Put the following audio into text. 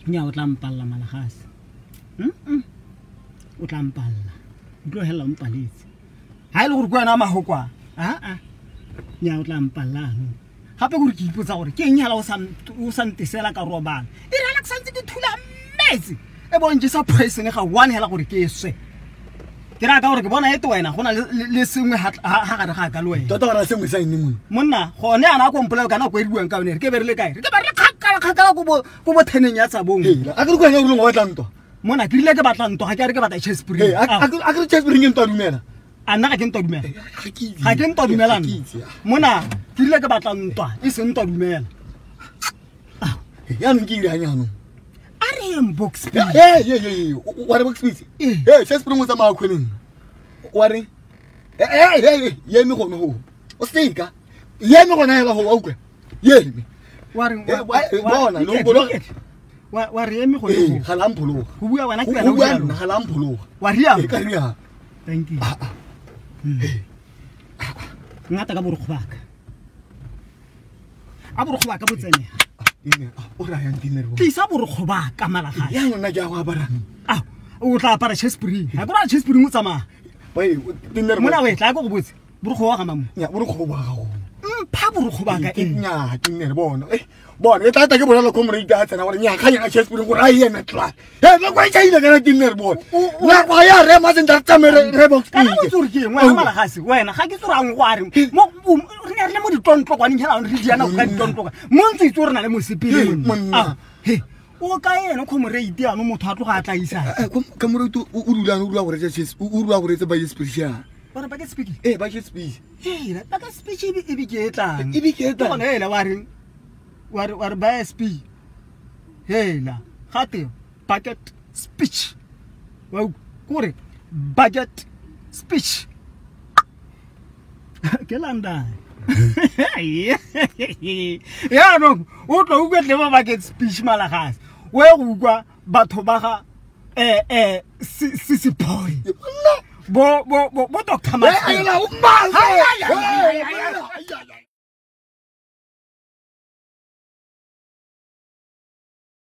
nya o tla mpalla Malagase o tla mpalla tlo hela mpaletse ha ile gore kwena mahokwa nya o tla mpalla gape gore ke ipotsa gore ke eng hala o santisela ka robala e rela ke santse ke thula metse e bonje sa poison ga one hela gore ke swe ke ra ka gore ke bona ete wena gona le sengwe ha gare ga ka le wena tota gona sengwe sa ene monna gone ana go mpolelo kana go ediwang ka bone ke berile kae ke berile kgakala go bo teneng ya tsa bong a ke go ena go wa tlantwa mona ke rile ke batla ntwa ga ke re ke batla Chespring a ke Chespring ke ntwa dumela ana ga ke ntwa dumela ga ke ntwa dumela mona ke rile ke batla ntwa e se ntwa dumela ya nki ire hanya no box speed what box speed Chespring o tsamaya khweleng wa re ye me gone ho o seka ye me gona hela ho wa ukwe ye me wa re bona no bolo wa re eme go le ga lamphologa go bua wena ke wena o bua nna ga lamphologa wa ria ka ria thank you ngata ka borgo baka a borgo baka botsene o ra ya dinero ke sa borgo baka Malagase ya nna ke a go abarang o tla apara Chespring ha gona Chespring o tsamaya dinero mona we tla go go botse borgo wa ga mamu ya borgo ba ga go mpha borgo baka nya dinero bona bona e tata ke bona lo comrade a tsena gore nya ga nya Chespring go ra yena tla ba kwa tsaile kana dinero bona la kwa ya re ma tsenda tsamere re box kana go tsuri ke ngwana Malagase wena ga ke tsura ang gware mo re le mo ditontlo kwa ntlha re diana go ka ditontlo mo ntse tsore na le mosepele monna o ka ena comrade ano motho a tloga a tla isa comrade o dula gore o dula gore tse ba special bona ba ke speak ba ke speak ba ka speech e bi ke tlang bona hela war ba speech hela gate bucket speech wa kore budget speech ke landa ya no o tlo go tle ba bucket speech Malagase we go kwa batho ba ga sisi boy bo Dr. Mathele